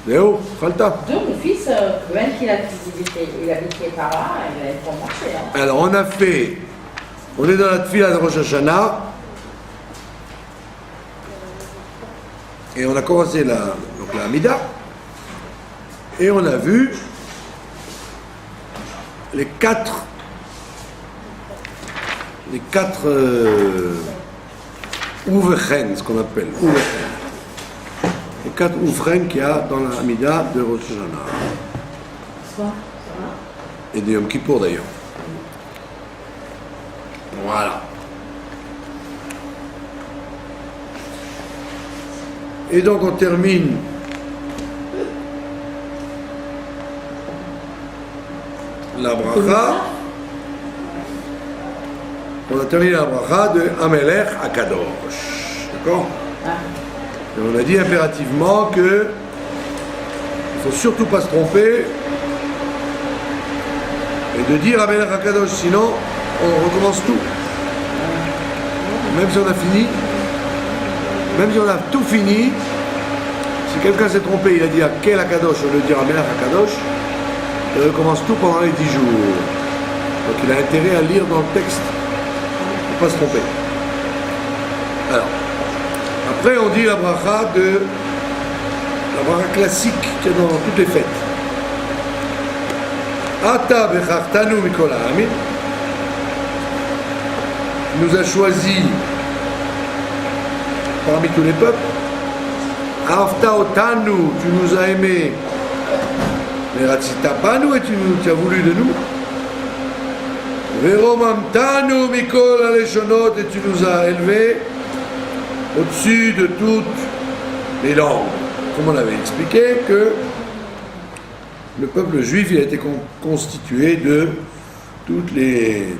Léo, Falta. Donc, mon fils, même qu'il habitait par là, il avait pas marché. Hein. Alors, on est dans la tefila de Rosh Hashanah, et on a commencé la Hamida, et on a vu les quatre ouvrechen, ce qu'on appelle ouvrechen. Les quatre ouvrechen qu'il y a dans la Hamida de Rosh Hashanah. Et de Yom Kippour d'ailleurs. Voilà. Et donc on termine la bracha. On a terminé la bracha de Amelech à Kadosh. D'accord? Et on a dit impérativement que il ne faut surtout pas se tromper et de dire Amelech à Kadosh, sinon on recommence tout. Même si on a fini, même si on a tout fini, si quelqu'un s'est trompé, il a dit à quel Akadosh au lieu de dire Amelech Akadosh, il recommence tout pendant les 10 jours. Donc il a intérêt à lire dans le texte pour ne pas se tromper. Alors, après on dit la bracha classique qui est dans toutes les fêtes. Ata bechartanu mikol ha'amim, nous a choisi parmi tous les peuples. Afta otanu, tu nous as aimés. Mais ratzita banu, et tu as voulu de nous. Veromamtanu mikol aleshonot, et tu nous as élevés au-dessus de toutes les langues. Comme on avait expliqué que le peuple juif il a été constitué de tous les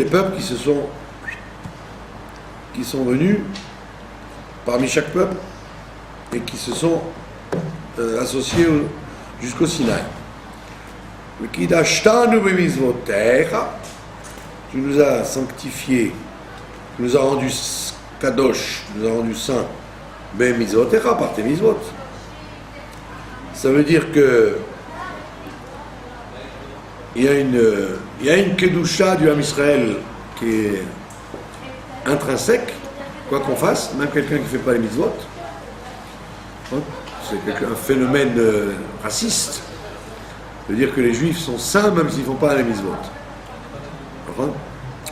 peuples qui sont venus parmi chaque peuple et qui se sont associés jusqu'au Sinaï. Tu nous as sanctifiés, tu nous as rendus kadosh, tu nous as rendus saints, par tes mitzvot. Ça veut dire que il y a une kedusha du Ham Israël qui est intrinsèque, quoi qu'on fasse, même quelqu'un qui ne fait pas les mitzvot. C'est un phénomène raciste. Ça veut dire que les juifs sont saints même s'ils ne font pas les mitzvot.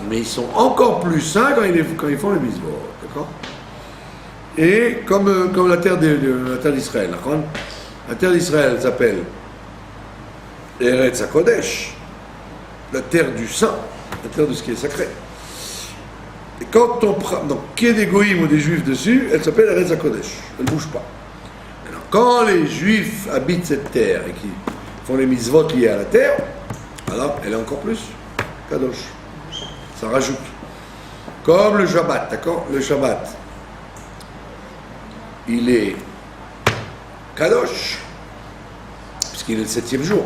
Mais ils sont encore plus saints quand ils font les mitzvot. D'accord? Et comme la terre d'Israël. La terre d'Israël s'appelle Eretz HaKodesh, la terre du saint, la terre de ce qui est sacré. Et quand on prend, donc, qu'il y ait des goïms ou des juifs dessus, elle s'appelle Eretz HaKodesh, elle ne bouge pas. Alors, quand les juifs habitent cette terre et qui font les mitzvot liés à la terre, alors elle est encore plus Kadosh. Ça rajoute. Comme le Shabbat, d'accord? Le Shabbat, il est Kadosh, puisqu'il est le 7e jour.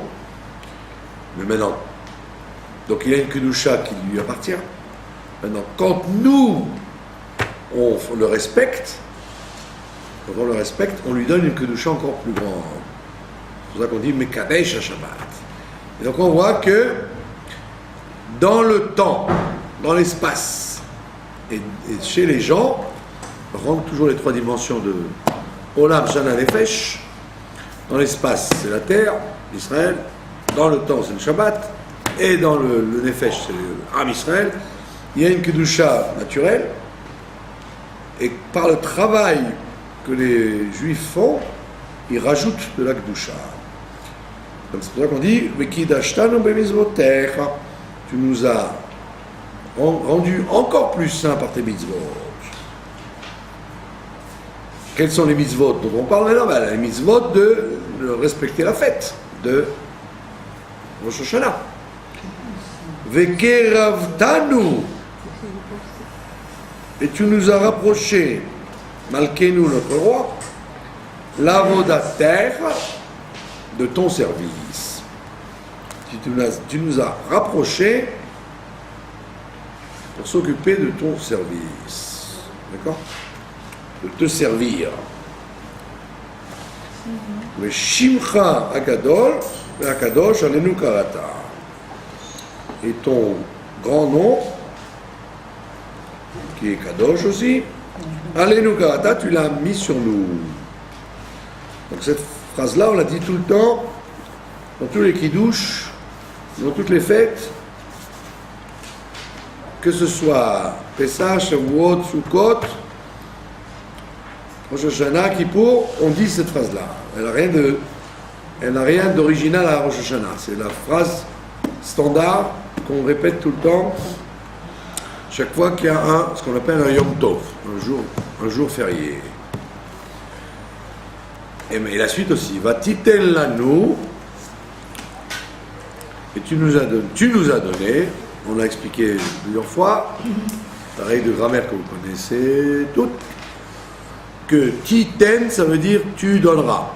Mais maintenant, donc il y a une Kedusha qui lui appartient. Maintenant, quand nous, on le respecte, on lui donne une Kedusha encore plus grande. C'est pour ça qu'on dit Mekadesh Shabbat. Et donc on voit que dans le temps, dans l'espace, et chez les gens, on rentre toujours les 3 dimensions de Olam, Shana, Nefesh. Dans l'espace, c'est la terre, l'Israël. Dans le temps, c'est le Shabbat. Et dans le Nefesh, c'est le Ham Israël. Il y a une Kedusha naturelle. Et par le travail que les Juifs font, ils rajoutent de la Kedusha. Donc c'est pour ça qu'on dit Vekidashtanu bemizvotecha. Tu nous as rendus encore plus saints par tes mitzvot. Quels sont les mitzvot dont on parle maintenant? Les mitzvot de respecter la fête de Rosh Hashanah. Vekeravtanu, et tu nous as rapprochés, Malkenu notre roi, l'avodater, de ton service. Tu nous as rapprochés pour s'occuper de ton service. D'accord? de te servir. Mais Shimcha Agadol, Akadosh Alenu Karata. Et ton grand nom, qui est Kadosh aussi, Alenu Karata, tu l'as mis sur nous. Donc cette phrase-là, on l'a dit tout le temps, dans tous les kiddush, dans toutes les fêtes, que ce soit Pesach, Shavuot, Sukkot, Rosh Hashanah, Kippour, on dit cette phrase-là. Elle n'a rien d'original à Rosh Hashanah. C'est la phrase standard qu'on répète tout le temps, chaque fois qu'il y a ce qu'on appelle un Yom Tov, un jour férié. Et la suite aussi, va titen lanu, et tu nous as donné, on l'a expliqué plusieurs fois, la règle de grammaire que vous connaissez toutes, que titen, ça veut dire tu donneras.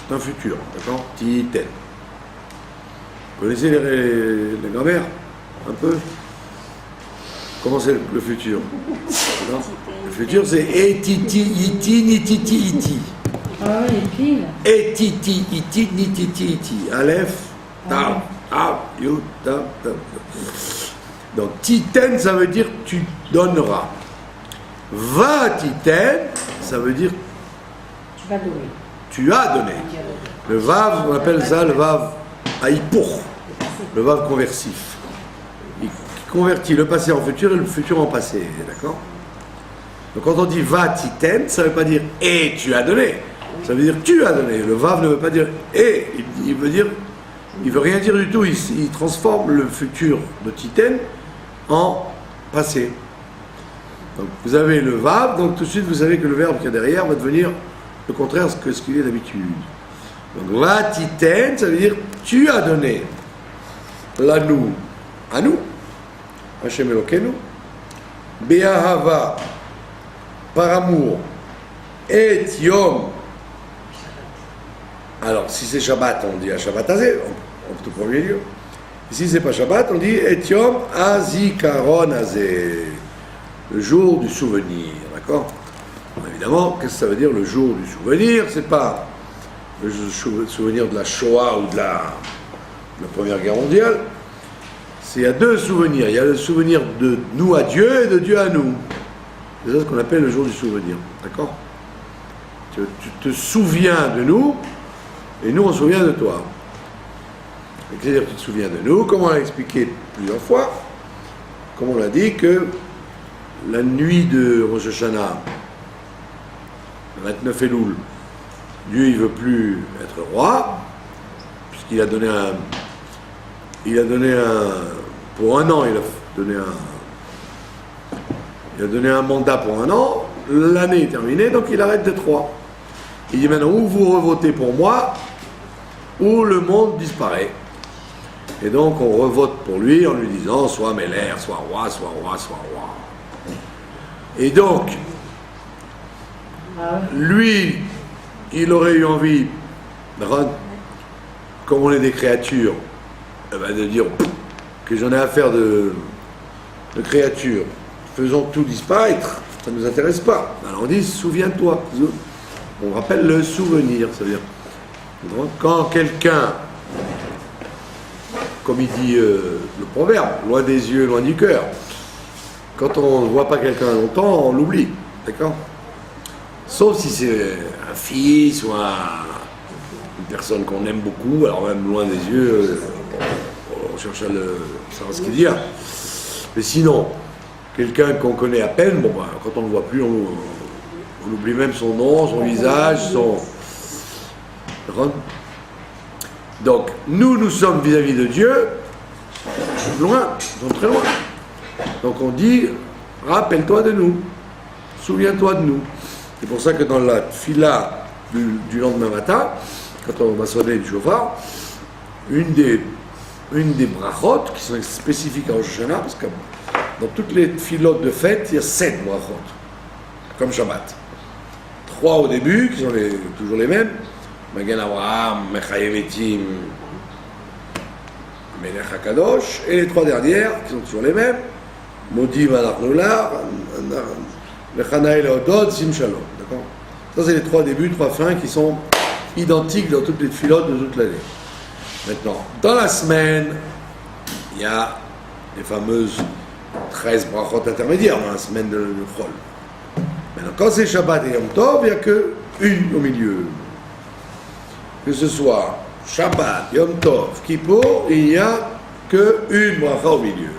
C'est un futur, d'accord? Titen. Vous connaissez les grammaires? Un peu? Comment c'est le futur? Non? Le futur, c'est etiti, iti, nititi, iti. Ah oui, pile. Etiti, iti, nititi, iti. Aleph, tab, tab, yud, tab, tab. Donc, titen, ça veut dire tu donneras. Va titen, ça veut dire Tu vas donner. tu as donné. Le vav, on appelle ça le vav haïpour, le vav conversif. Il convertit le passé en futur et le futur en passé, d'accord? Donc quand on dit va titen, ça ne veut pas dire et tu as donné, ça veut dire tu as donné. Le vav ne veut pas dire et, il veut rien dire du tout, il transforme le futur de titen en passé. Donc vous avez le vav, donc tout de suite vous savez que le verbe qui est derrière va devenir le contraire de ce qu'il est d'habitude. Donc va titen, ça veut dire tu as donné. Lanu, à nous, Hashem Elokenu, Be'ahava, par amour, et Yom. Alors si c'est Shabbat, on dit à Shabbat Azé, en tout premier lieu. Et si c'est pas Shabbat, on dit et Yom Azikaron Azé, le jour du souvenir, d'accord? Évidemment, qu'est-ce que ça veut dire le jour du souvenir? C'est pas le souvenir de la Shoah ou de la Première Guerre mondiale. Il y a deux souvenirs. Il y a le souvenir de nous à Dieu et de Dieu à nous. C'est ça ce qu'on appelle le jour du souvenir. D'accord? Tu te souviens de nous et nous on se souvient de toi. C'est-à-dire que tu te souviens de nous, comme on l'a expliqué plusieurs fois, comme on l'a dit que la nuit de Rosh Hashanah, le 29 Elul, Dieu il veut plus être roi, puisqu'il a donné pour un an, il a donné un mandat pour un an, l'année est terminée, donc il arrête d'être roi. Il dit maintenant, ou vous revotez pour moi, ou le monde disparaît. Et donc on revote pour lui en lui disant, soit Meller, soit roi, soit roi, soit roi. Et donc, lui, il aurait eu envie, comme on est des créatures, de dire que j'en ai affaire de créatures, faisons tout disparaître, ça ne nous intéresse pas. Alors on dit, souviens-toi. On rappelle le souvenir, c'est-à-dire, quand quelqu'un, comme il dit le proverbe, loin des yeux, loin du cœur, quand on ne voit pas quelqu'un longtemps, on l'oublie, d'accord? Sauf si c'est un fils ou une personne qu'on aime beaucoup, alors même loin des yeux, on cherche à savoir ce qu'il dit. Mais sinon, quelqu'un qu'on connaît à peine, quand on ne le voit plus, on oublie même son nom, son visage, son... Donc, nous sommes vis-à-vis de Dieu, loin, nous sommes très loin. Donc on dit, rappelle-toi de nous, souviens-toi de nous. C'est pour ça que dans la fila du lendemain matin, quand on va sonner du chauffard, une des brachot qui sont spécifiques à Rosh Hashanah, parce que dans toutes les filotes de fête, il y a 7 brachot, comme Shabbat. 3 au début, qui sont toujours les mêmes, Magen Avraham, Mechayem Etim, Melech HaKadosh, et les 3 dernières, qui sont toujours les mêmes, Modim Anachnulah, Lechana Eleodod, Sim Shalom. D'accord? Ça, c'est les 3 débuts, 3 fins qui sont identiques dans toutes les filotes de toute l'année. Maintenant, dans la semaine, il y a les fameuses 13 brachot intermédiaires dans la semaine de Chol. Maintenant, quand c'est Shabbat et Yom Tov, il n'y a qu'une au milieu. Que ce soit Shabbat, Yom Tov, Kippour, il n'y a qu'une bracha au milieu.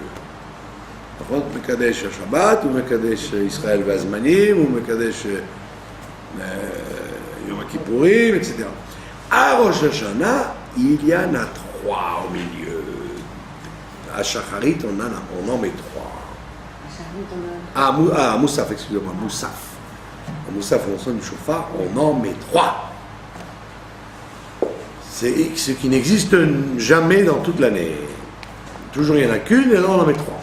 Par contre, Mekadesh Shabbat, ou Mekadesh Israël Vazmanim, ou Mekadesh Yom Kippourim, etc. À Rosh Hashanah, il y en a 3 au milieu. À Shacharit, on en met 3. À Moussaf, excusez-moi, Moussaf. À Moussaf, on sonne du chauffard, on en met 3. C'est ce qui n'existe jamais dans toute l'année. Toujours il n'y en a qu'une, et là on en met 3.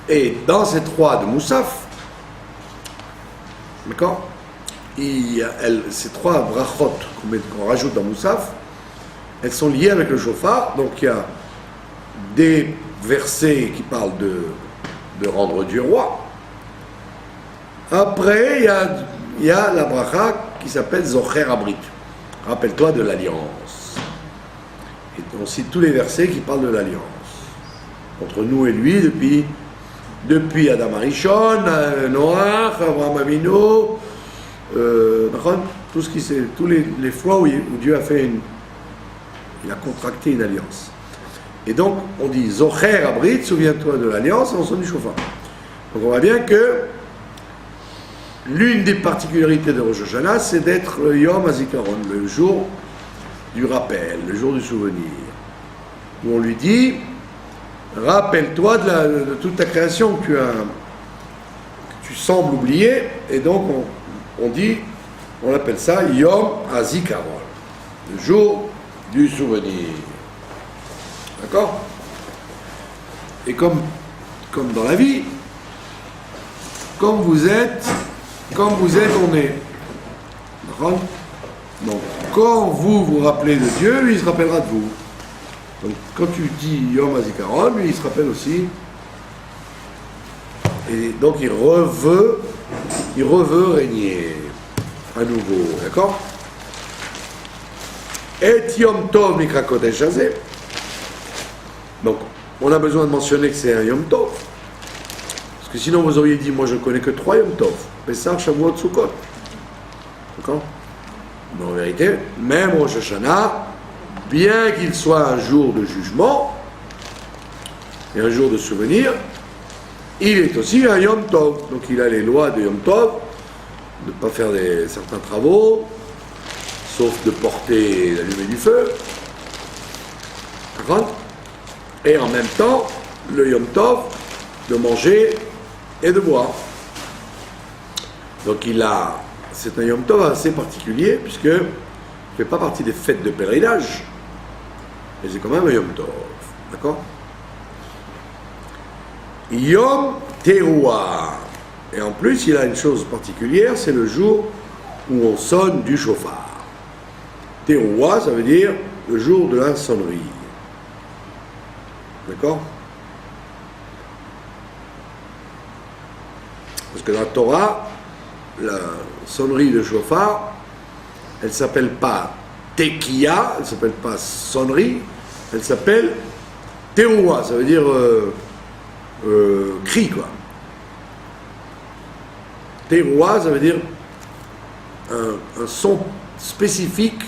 Et dans ces 3 de Moussaf, d'accord, ces 3 brachot qu'on rajoute dans Moussaf, elles sont liées avec le chauffard. Donc il y a des versets qui parlent de rendre Dieu roi. Après, il y a la bracha qui s'appelle Zocher Abrit. Rappelle-toi de l'alliance. Et on cite tous les versets qui parlent de l'alliance. Entre nous et lui, depuis Adam Arishon, Noach, Abraham Avinu, tout ce qui c'est, tous les fois où Dieu a fait il a contracté une alliance. Et donc, on dit Zocher Abrit, souviens-toi de l'alliance, et on sonne du chauffard. Donc, on voit bien que l'une des particularités de Rosh Hashanah, c'est d'être le Yom HaZikaron, le jour du rappel, le jour du souvenir. Où on lui dit, rappelle-toi de toute ta création que tu sembles oublier, et donc on appelle ça Yom HaZikaron, le jour du souvenir. D'accord? Et comme dans la vie, comme vous êtes, on est. D'accord? Donc, quand vous vous rappelez de Dieu, lui, il se rappellera de vous. Donc, quand tu dis Yom HaZikaron, lui, il se rappelle aussi. Et donc, il reveut régner à nouveau. D'accord? Et Yom Tov Nikra Kodesh Hazeh. Donc, on a besoin de mentionner que c'est un Yom Tov. Parce que sinon, vous auriez dit, moi, je ne connais que 3 Yom Tov. Pessah, Shavuot, Sukkot. D'accord? Mais en vérité, même Rosh Hashanah, bien qu'il soit un jour de jugement et un jour de souvenir, il est aussi un Yom Tov. Donc il a les lois de Yom Tov, de ne pas faire certains travaux, sauf de porter l'allumée du feu. D'accord? Et en même temps, le Yom Tov, de manger et de boire. Donc c'est un Yom Tov assez particulier, puisque il ne fait pas partie des fêtes de pèlerinage, mais c'est quand même un Yom Tov. D'accord? Yom Teruah. Et en plus, il a une chose particulière, c'est le jour où on sonne du chauffard. Teruah, ça veut dire le jour de la sonnerie. D'accord? Parce que dans la Torah, la sonnerie de chauffard, elle ne s'appelle pas Tekiya, elle ne s'appelle pas sonnerie, elle s'appelle Teruah, ça veut dire cri, quoi. Teruah, ça veut dire un son spécifique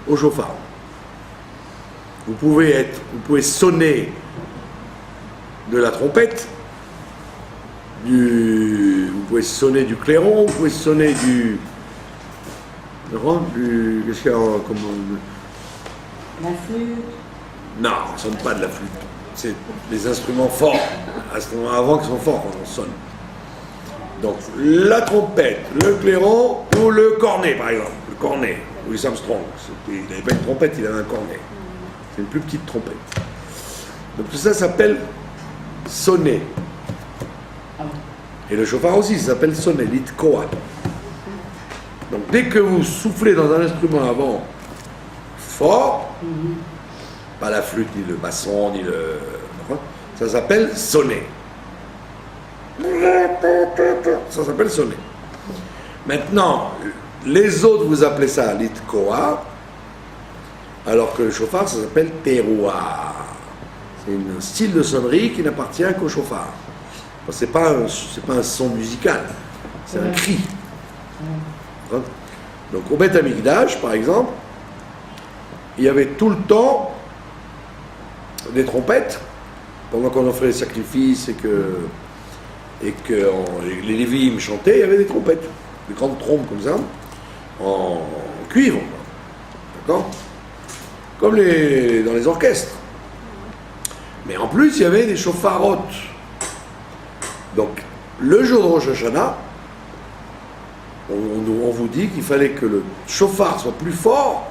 au chauffard. Vous pouvez sonner de la trompette, vous pouvez sonner du clairon, vous pouvez sonner qu'est-ce qu'il y a comme... La flûte. Non, on ne sonne pas de la flûte. C'est les instruments forts, avant qu'ils sont forts quand on sonne. Donc la trompette, le clairon ou le cornet par exemple. Le cornet, Louis Armstrong. Il n'avait pas une trompette, il avait un cornet. C'est une plus petite trompette. Donc tout ça s'appelle sonner. Et le chauffard aussi, ça s'appelle sonner, litkoan. Donc dès que vous soufflez dans un instrument avant fort, pas la flûte, ni le basson, ni le... ça s'appelle sonner. Ça s'appelle sonner. Maintenant, les autres, vous appelez ça l'itkoa, alors que le chauffard, ça s'appelle teroua. C'est un style de sonnerie qui n'appartient qu'au chauffard. C'est pas un son musical, c'est un cri. Donc au Beth Amikdash, par exemple, il y avait tout le temps des trompettes, pendant qu'on offrait les sacrifices et que les Lévi'im chantaient, il y avait des trompettes, des grandes trompes comme ça, en cuivre, d'accord, comme dans les orchestres. Mais en plus, il y avait des chauffarotes. Donc, le jour de Rosh Hashanah, on vous dit qu'il fallait que le chauffard soit plus fort,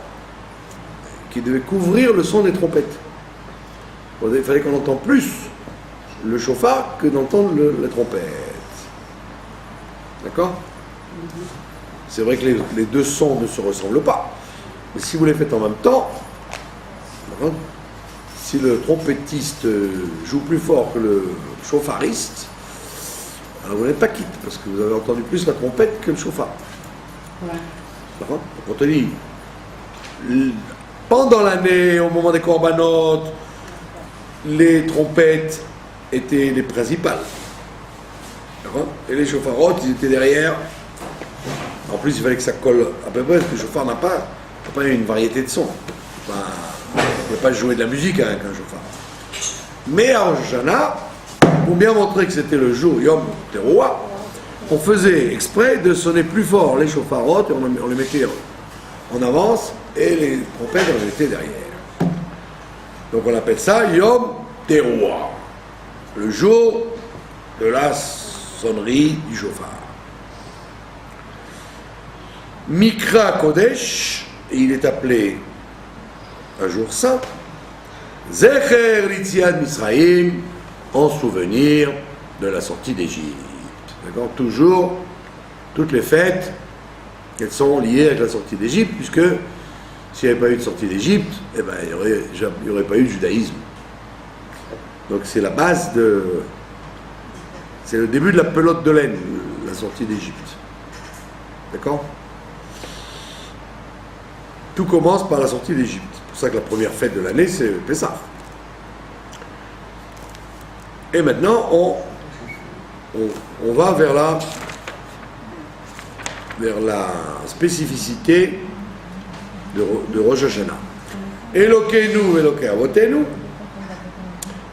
qu'il devait couvrir le son des trompettes. Il fallait qu'on entende plus le chauffard que d'entendre la trompette. D'accord ? C'est vrai que les deux sons ne se ressemblent pas. Mais si vous les faites en même temps, d'accord ? Si le trompettiste joue plus fort que le chauffariste, alors vous n'êtes pas quitte, parce que vous avez entendu plus la trompette que le chauffard. Ouais. D'accord ? Donc on te dit, pendant l'année, au moment des corbanotes, les trompettes étaient les principales. D'accord ? Et les chauffarotes, ils étaient derrière. En plus, il fallait que ça colle à peu près, parce que le chauffard n'a pas une variété de sons. Enfin, on ne peut pas jouer de la musique avec un chauffard. Mais à Rosh Hashanah, pour bien montrer que c'était le jour Yom Teruah, on faisait exprès de sonner plus fort les chauffarotes, et on les mettait en avance, et les trompettes, on les mettait derrière. Donc on appelle ça Yom Teruah, le jour de la sonnerie du chauffard. Mikra Kodesh, et il est appelé un jour saint, Zecher Litziat Misraïm, en souvenir de la sortie d'Égypte. D'accord ? Toujours, toutes les fêtes, elles sont liées avec la sortie d'Égypte, puisque s'il n'y avait pas eu de sortie d'Égypte, eh ben, il n'y aurait pas eu de judaïsme. Donc c'est la base c'est le début de la pelote de laine, la sortie d'Égypte. D'accord ? Tout commence par la sortie d'Égypte. C'est pour ça que la première fête de l'année, c'est Pessah. Et maintenant, on va vers la spécificité de Rosh Hashanah. Elokeinu, Elokei Avotenu,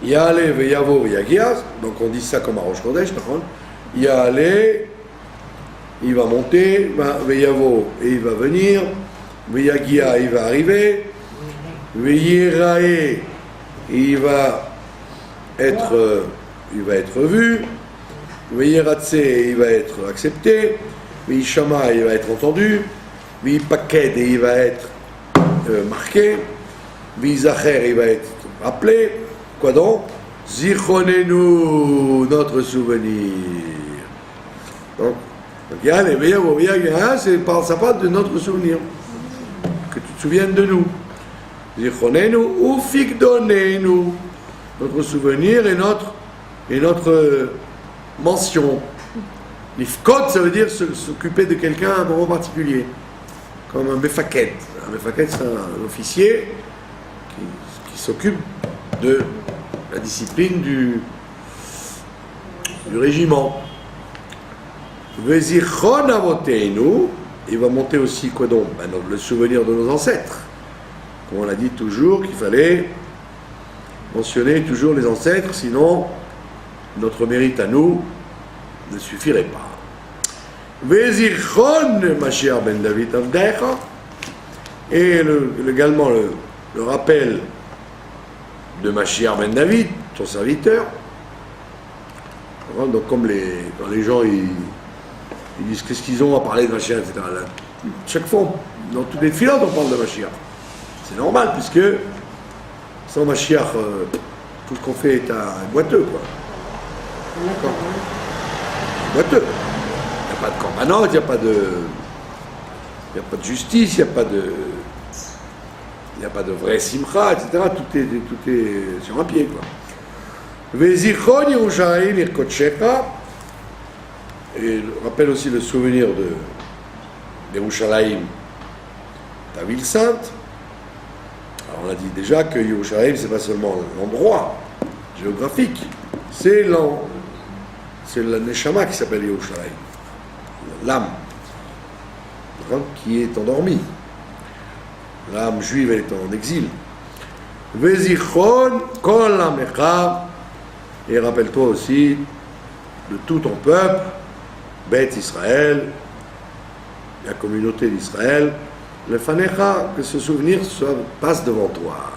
Ya'ale ve'yavo ve'yagia, donc on dit ça comme à Rosh Chodesh, par contre. Ya'ale, il va monter, ve'yavo, et il va venir, ve'yagia, il va arriver, ve'yirae, il va être vu, ve'yiratse, il va être accepté, ve'yishama, il va être entendu, ve'yipaked, et il va être marqué, ve'yizacher, il va être rappelé. Quoi donc ? Zichronenu, notre souvenir. Donc, ça parle de notre souvenir. Que tu te souviennes de nous. Zichronenu ou fikdonenu. Notre souvenir et notre mention. L'ifkot, ça veut dire s'occuper de quelqu'un à un moment particulier. Comme un mefaket. Un mefaket, c'est un officier qui s'occupe de la discipline du régiment. Vezichron avotenu, il va monter aussi quoi donc ? Le souvenir de nos ancêtres. Comme on l'a dit toujours, qu'il fallait mentionner toujours les ancêtres, sinon notre mérite à nous ne suffirait pas. Vezichron Mashiach ben David Avdecha, et également le rappel de Mashiach ben David, ton serviteur. Donc comme quand les gens ils disent qu'est-ce qu'ils ont à parler de Mashiach, etc. Là, chaque fois, dans toutes les filotes, on parle de Mashiach. C'est normal, puisque sans Mashiach, tout ce qu'on fait est boiteux, quoi. D'accord. Boiteux. Il n'y a pas de korbanot, il n'y a pas de justice, il n'y a pas de vrai simcha, etc. Tout est sur un pied, quoi. Vezichron Yerushalayim Irkotchecha, et rappelle aussi le souvenir d'Yerushalayim, ta ville sainte. Alors on a dit déjà que Yerushalayim, c'est pas seulement l'endroit géographique, c'est la Neshama qui s'appelle Yerushalayim, l'âme, qui est endormie. L'âme juive, elle est en exil. Vezichon kol amecha, et rappelle-toi aussi de tout ton peuple, Beth Israël, la communauté d'Israël, le fanecha, que ce souvenir passe devant toi.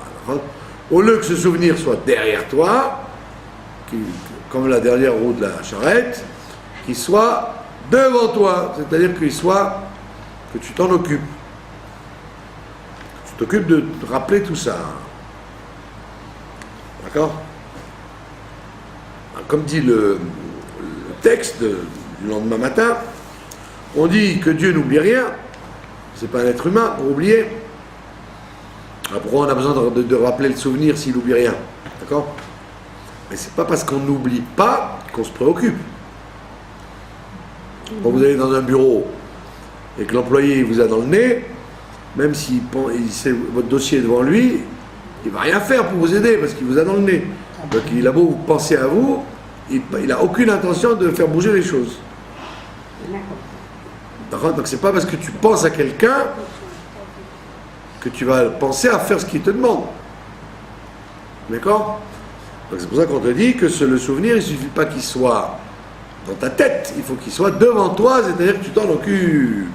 Au lieu que ce souvenir soit derrière toi, comme la dernière roue de la charrette, qu'il soit devant toi, c'est-à-dire que tu t'en occupes. Tu t'occupes de te rappeler tout ça. D'accord? Comme dit le texte du lendemain matin, on dit que Dieu n'oublie rien, c'est pas un être humain pour oublier. Alors pourquoi on a besoin de rappeler le souvenir s'il n'oublie rien? D'accord? Mais c'est pas parce qu'on n'oublie pas qu'on se préoccupe. Quand vous allez dans un bureau et que l'employé vous a dans le nez, même si votre dossier est devant lui, il ne va rien faire pour vous aider parce qu'il vous a dans le nez. Donc il a beau penser à vous, il n'a aucune intention de faire bouger les choses. D'accord? Donc c'est pas parce que tu penses à quelqu'un que tu vas penser à faire ce qu'il te demande. D'accord? Donc c'est pour ça qu'on te dit que le souvenir, il ne suffit pas qu'il soit dans ta tête, il faut qu'il soit devant toi, c'est-à-dire que tu t'en occupes.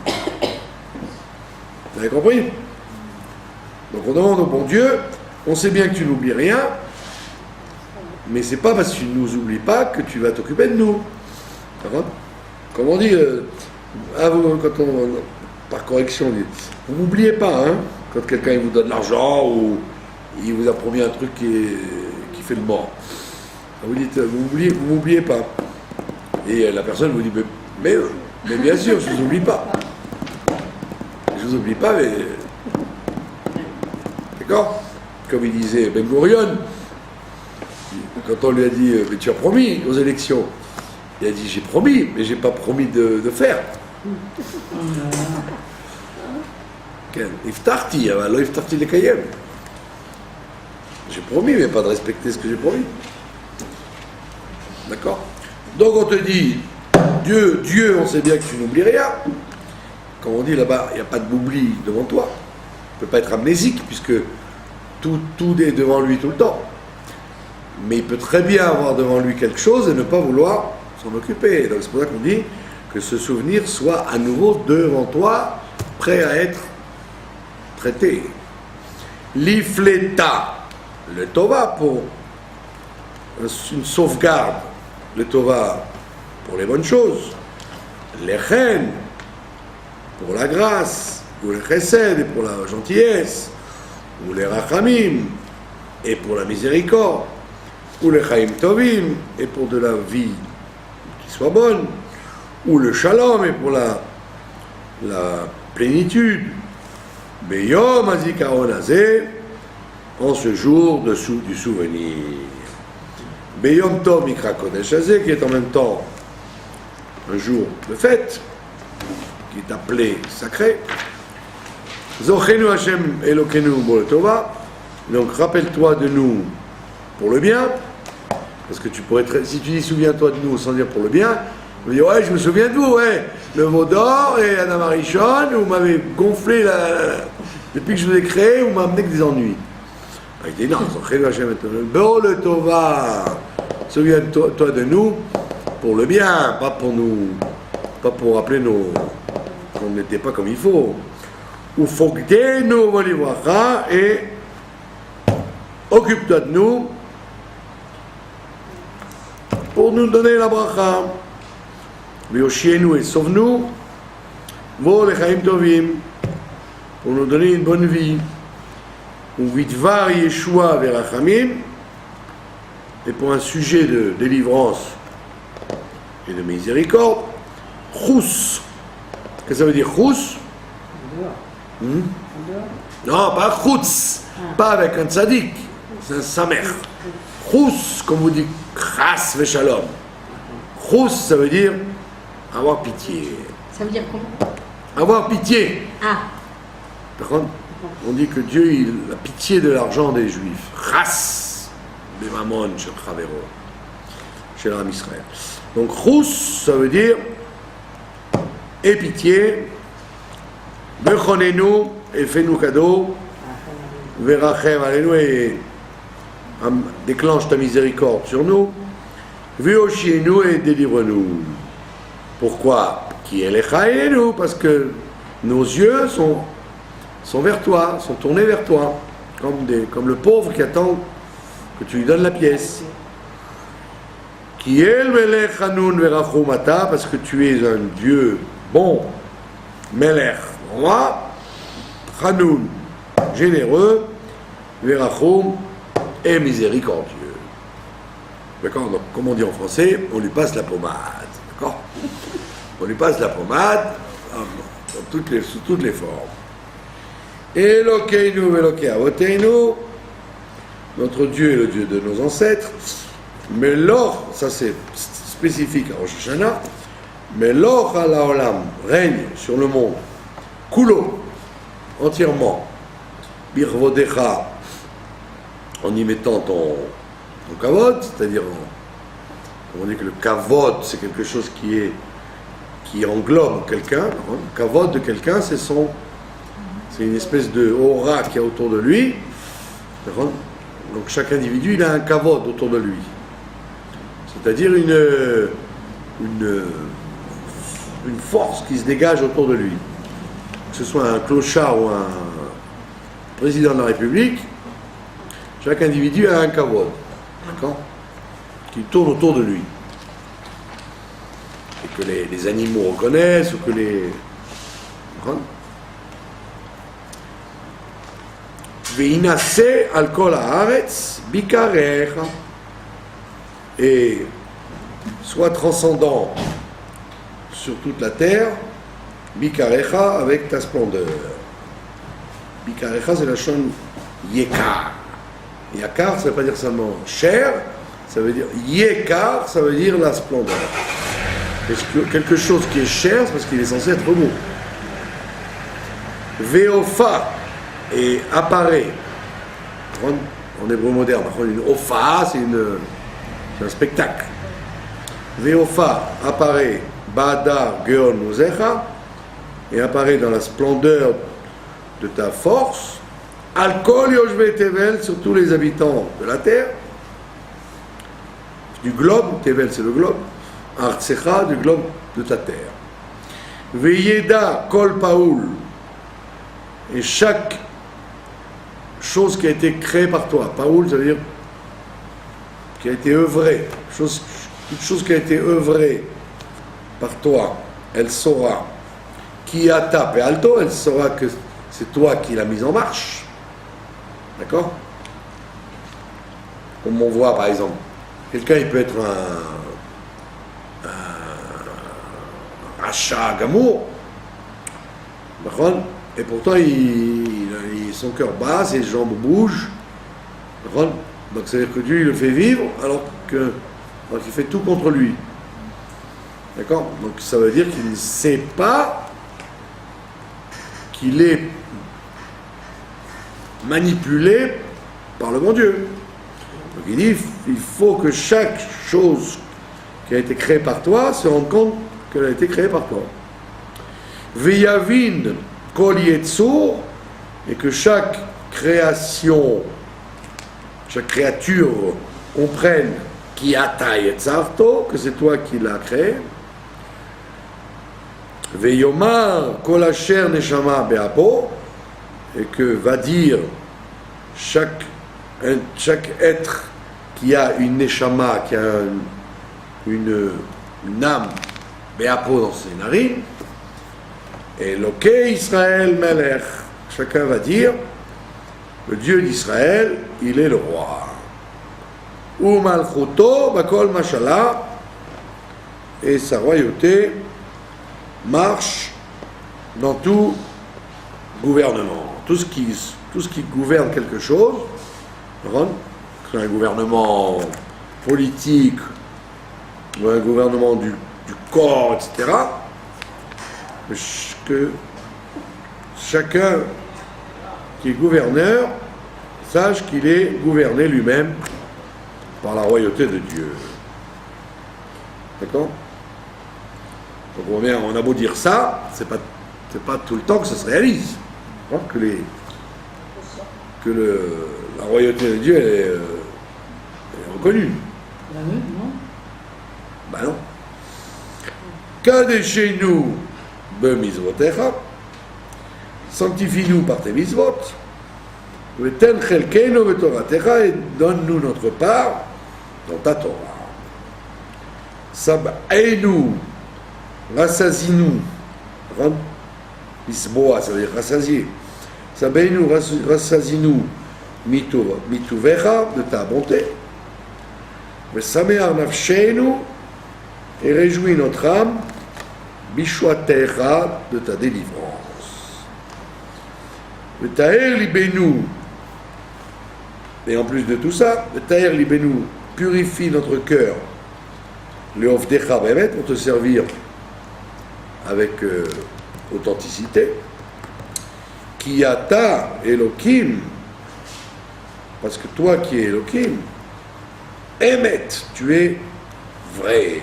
Vous avez compris? Donc on demande au bon Dieu, on sait bien que tu n'oublies rien, mais c'est pas parce que tu ne nous oublies pas que tu vas t'occuper de nous. D'accord? Comme on dit, quand par correction, on dit, vous n'oubliez pas, hein, quand quelqu'un il vous donne de l'argent ou il vous a promis un truc qui fait le mort. Vous dites, vous m'oubliez pas. Et la personne vous dit, mais bien sûr, je ne vous oublie pas. Je ne vous oublie pas, mais... D'accord? Comme il disait Ben Gurion, quand on lui a dit, mais tu as promis aux élections. Il a dit, j'ai promis, mais je n'ai pas promis de faire. Iftarti, alors Iftarti lekayem. J'ai promis, mais pas de respecter ce que j'ai promis. D'accord? Donc on te dit, Dieu, on sait bien que tu n'oublies rien. Comme on dit là-bas, il n'y a pas d'oubli devant toi. Tu ne peux pas être amnésique, puisque tout est devant lui tout le temps. Mais il peut très bien avoir devant lui quelque chose et ne pas vouloir s'en occuper. Donc c'est pour ça qu'on dit que ce souvenir soit à nouveau devant toi, prêt à être traité. L'ifleta, le tova pour une sauvegarde, le tova pour les bonnes choses, les reines pour la grâce, ou les chesed et pour la gentillesse, ou les rachamim et pour la miséricorde, ou les chaim tovim et pour de la vie qui soit bonne, ou le shalom et pour la plénitude. Beyom hazikaron hazeh, en ce jour dessous du souvenir. Beyom tov mikra kodesh hazeh, qui est en même temps un jour de fête, qui est appelé sacré. Zochenu Hashem Elokenu bo tova. Donc rappelle-toi de nous pour le bien, parce que tu pourrais si tu dis souviens-toi de nous sans dire pour le bien, on dit ouais je me souviens de vous, ouais, le veau d'or et Adam Arishon, vous m'avez gonflé depuis que je vous ai créé, vous m'avez amené que des ennuis. Il dit non, Zochenu Hashem Elokenu bo tova. Souviens-toi de nous pour le bien, pas pour rappeler qu'on n'était pas comme il faut. Ou fogdenu v'libracha, et occupe-toi de nous pour nous donner la bracha. V'yoshienu, et sauve-nous, vo lechaim tovim, pour nous donner une bonne vie. Ou vidvar yeshua verachamim, et pour un sujet de délivrance et de miséricorde, chous. Qu'est-ce que ça veut dire chous? Non, pas chutz, pas avec un tzaddik, c'est un samer. Chous, comme vous dites, chas ve shalom. Chous, ça veut dire Avoir pitié. Ça veut dire comment? Avoir pitié. Ah, Par contre, on dit que Dieu il a pitié de l'argent des Juifs. Ras des mamon chez Chavero, chez l'âme Israël. Donc Chous, ça veut dire aie pitié, Bechonenu, et fais-nous cadeau, Verachem alenu, et déclenche ta miséricorde sur nous, Veoshienu, et délivre-nous. Pourquoi? Qui est l'Echaïnu? Parce que nos yeux sont vers toi, sont tournés vers toi, comme le pauvre qui attend que tu lui donnes la pièce. Qui est le Melech Hanoun Verachumata, parce que tu es un Dieu bon, Melech, roi, Hanoun, généreux, Verachum, et miséricordieux. D'accord? Donc, comme on dit en français, on lui passe la pommade. D'accord? On lui passe la pommade sous toutes les formes. Elokeinu veloke avoteinu, notre Dieu est le Dieu de nos ancêtres, mais l'or, ça c'est spécifique à Rosh Hashanah, mais l'or à la Olam règne sur le monde, kulo, entièrement, birvodecha, en y mettant ton kavod, c'est-à-dire, on dit que le kavod c'est quelque chose qui englobe quelqu'un, le kavod de quelqu'un c'est une espèce de aura qui est autour de lui. Donc chaque individu, il a un kavod autour de lui. C'est-à-dire une force qui se dégage autour de lui. Que ce soit un clochard ou un président de la République, chaque individu a un kavod. D'accord? Qui tourne autour de lui. Et que les animaux reconnaissent, ou que les... Veinase al kol haaretz bikarecha, et soit transcendant sur toute la terre, bikarecha, avec ta splendeur. Bikarecha, c'est la chaîne yekar. Yakar, ça ne veut pas dire seulement cher, ça veut dire yekar, ça veut dire la splendeur. Est-ce que quelque chose qui est cher, c'est parce qu'il est censé être beau. Veofa, et apparaît, en hébreu moderne, une ofa, c'est un spectacle. Veofa apparaît, Badar Geon Nuzecha, et apparaît dans la splendeur de ta force, Al-Kol Yoshve Tevel, sur tous les habitants de la terre, du globe, Tevel c'est le globe, Artsecha, du globe de ta terre. Veyeda Kol Paoul, et chaque chose qui a été créée par toi. Paoul, ça veut dire qui a été œuvrée. Toute chose qui a été œuvrée par toi, elle saura qui a tapé alto, elle saura que c'est toi qui l'as mise en marche. D'accord? Comme on voit par exemple, quelqu'un il peut être un rachat gamour, d'accord? Et pourtant, son cœur bat, ses jambes bougent. Donc, ça veut dire que Dieu il le fait vivre, alors qu'il fait tout contre lui. D'accord? Donc, ça veut dire qu'il ne sait pas qu'il est manipulé par le bon Dieu. Donc, il dit il faut que chaque chose qui a été créée par toi se rende compte qu'elle a été créée par toi. Veyavin Kol Yetzur, et que chaque création, chaque créature comprenne qui ata yetzarto, que c'est toi qui l'as créé. Veyomar Kol Asher Neshama Be'apo, et que va dire chaque être qui a une neshama, qui a une âme Be'apo dans ses narines. Et Loké Israël Melech, chacun va dire, le Dieu d'Israël, il est le roi. Ou Malchuto Bakol Mashala, et sa royauté marche dans tout gouvernement. Tout ce qui gouverne quelque chose, que ce soit un gouvernement politique ou un gouvernement du corps, etc. Mais que chacun qui est gouverneur sache qu'il est gouverné lui-même par la royauté de Dieu. D'accord? Donc on a beau dire ça, c'est pas tout le temps que ça se réalise. Hein, la royauté de Dieu elle est reconnue. Non. Ben non. Kadeshenu b'mizvotecha, sanctifie-nous par tes mitzvot, v'ten chelkeinu b'toratecha, et donne-nous notre part dans ta Torah. Sab'einu, rassasie-nous, isboa, ça veut dire rassasier. Sab'einu, rassasie-nous, mituvecha, de ta bonté. V'sameach nafsheinu, et réjouis notre âme, bishuatecha, de ta délivrance. V'taher libenu, et en plus de tout ça, v'taher libenu, purifie notre cœur, le ofdecha bemet, pour te servir avec authenticité, qui ata Elohim, parce que toi qui es Elohim, Emet, tu es vrai.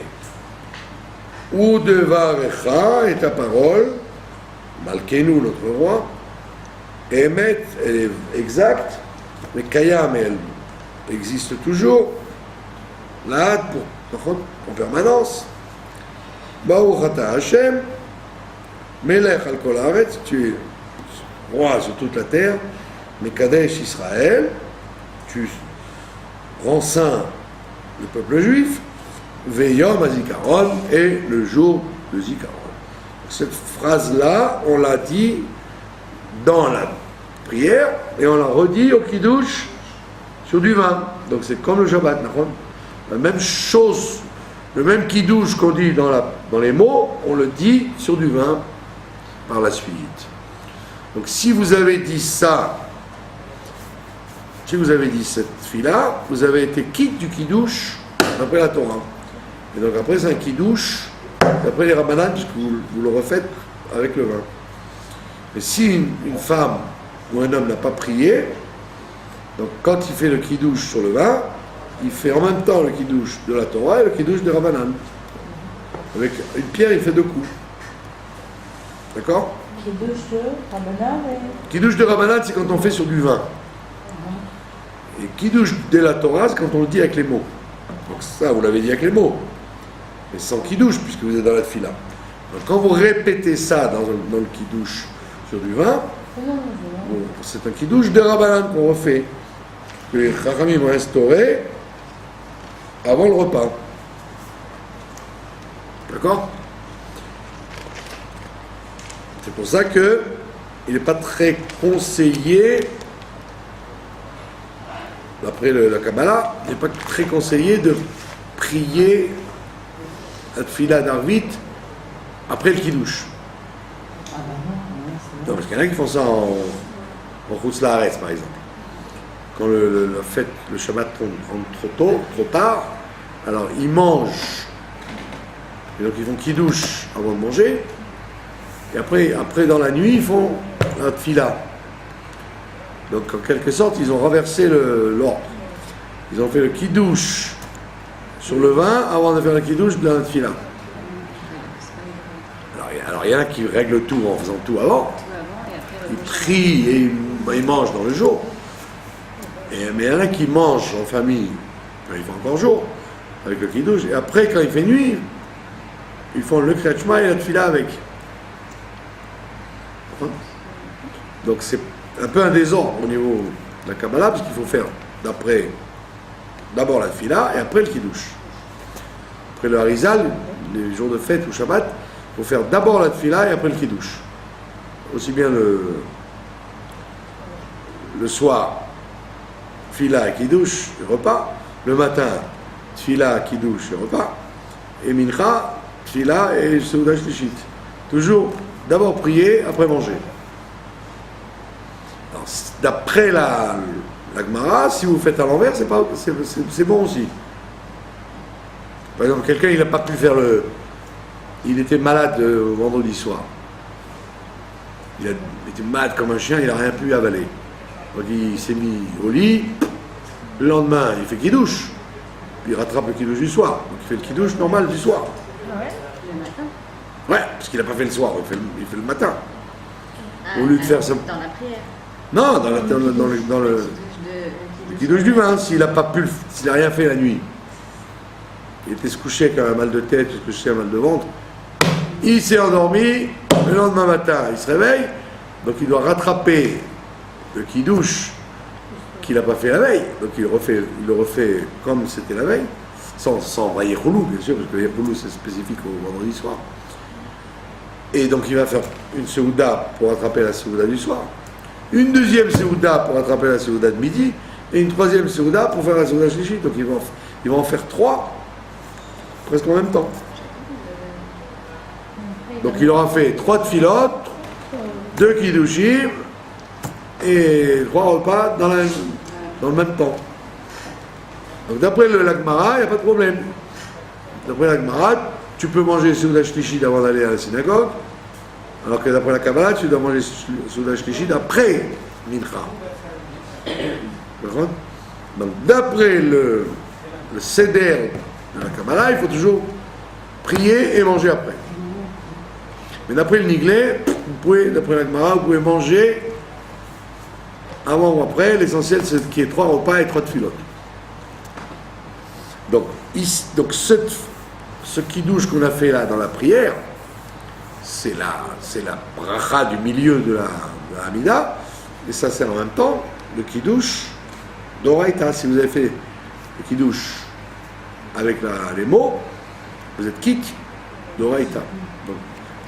Ou devarecha, et ta parole, Malkenu, notre roi, Emet, elle est exacte, mais Kayam, elle existe toujours, là, en permanence. Baruch ata Hashem, Melech al kol haaretz, tu es roi sur toute la terre, Mekadesh Israël, tu rends saint le peuple juif, Veyom Azikaron, et le jour de Zikaron. Cette phrase-là, on l'a dit dans la prière, et on l'a redit au Kiddush sur du vin. Donc c'est comme le Shabbat, la même chose, le même Kiddush qu'on dit dans les mots, on le dit sur du vin par la suite. Donc si vous avez dit ça, si vous avez dit cette fille-là, vous avez été quitte du Kiddush après la Torah. Et donc après c'est un Kiddush, après les Rabbanan, puisque vous le refaites avec le vin. Et si une femme ou un homme n'a pas prié, donc quand il fait le Kiddush sur le vin, il fait en même temps le Kiddush de la Torah et le Kiddush de Rabbanan. Avec une pierre, il fait deux coups. D'accord? Kiddush de Rabbanan Kiddush de Rabbanan, c'est quand on fait sur du vin. Et Kiddush de la Torah, c'est quand on le dit avec les mots. Donc ça, vous l'avez dit avec les mots. Mais sans Kiddush, puisque vous êtes dans la fila. Donc quand vous répétez ça dans le Kiddush sur du vin, c'est un Kiddush de Rabbanan qu'on refait. Que les Chachamim ont instauré avant le repas. D'accord? C'est pour ça que il n'est pas très conseillé, d'après la Kabbalah, il n'est pas très conseillé de prier la Tfila d'Arvit après le Kiddush. Non, parce qu'il y en a qui font ça en Chutz La'aretz, par exemple. Quand la fête, le Shabbat rentre trop tard, alors ils mangent. Et donc ils font Kiddush avant de manger. Et après dans la nuit, ils font la Tfila. Donc en quelque sorte, ils ont renversé l'ordre. Ils ont fait le Kiddush sur le vin avant de faire le Kiddush de la Tfila. Alors il y en a qui règlent tout en faisant tout avant. Ils prient et ils mangent dans le jour. Mais il y en a qui mangent en famille, quand il fait encore jour, avec le Kiddush. Et après, quand il fait nuit, ils font le Kriyat Shema et la Tfila avec. Donc c'est un peu un désordre au niveau de la Kabbalah, parce qu'il faut faire d'abord la Tfila et après le Kiddush. Après le Harizal, les jours de fête ou Shabbat, il faut faire d'abord la Tfila et après le Kiddush. Aussi bien le soir, Tfila et Kiddush, et repas. Le matin, Tfila, Kiddush et repas. Et Mincha, Tfila et Seuda Shlishit. Toujours d'abord prier, après manger. Alors, d'après la Gemara, si vous faites à l'envers, c'est bon aussi. Par exemple, quelqu'un il n'a pas pu faire il était malade vendredi soir. Il était malade comme un chien, il n'a rien pu avaler. Donc il s'est mis au lit. Le lendemain, il fait kidouche. Puis il rattrape le kidouche du soir. Donc il fait le kidouche normal du soir. Ah ouais, le matin. Ouais, parce qu'il n'a pas fait le soir, il fait le matin. Au lieu de faire ça. Dans la prière. Non, dans le kidouche du vin, s'il n'a pas pu, s'il n'a rien fait la nuit. Il était se coucher avec un mal de tête, se coucher un mal de ventre. Il s'est endormi, le lendemain matin, il se réveille, donc il doit rattraper le kidouche qu'il n'a pas fait la veille. Donc il le refait comme c'était la veille, sans Vayechoulou, bien sûr, parce que Vayechoulou c'est spécifique au vendredi soir. Et donc il va faire une Seouda pour rattraper la Seouda du soir, une deuxième Seouda pour rattraper la Seouda de midi, et une troisième Seouda pour faire la Seouda Shlishi. Donc il va en faire 3, presque en même temps. Donc il aura fait 3 de filotes, 2 kiddushim et 3 repas dans le même temps. Donc d'après l'Agmara, il n'y a pas de problème. D'après l'Agmara, tu peux manger Seuda Shlichit avant d'aller à la synagogue, alors que d'après la Kabbalah, tu dois manger Seuda Shlichit après Mincha. D'accord? Donc d'après le Seder de la Kabbalah, il faut toujours prier et manger après. Mais d'après le Niglé, d'après la Gemara, vous pouvez manger avant ou après. L'essentiel, c'est qu'il y ait 3 repas et 3 tefilotes. Donc ce kidouche qu'on a fait là dans la prière, c'est la bracha du milieu de la Hamida, et ça sert en même temps le kidouche d'Oraïta. Si vous avez fait le kidouche avec les mots, vous êtes quitte d'Oraïta.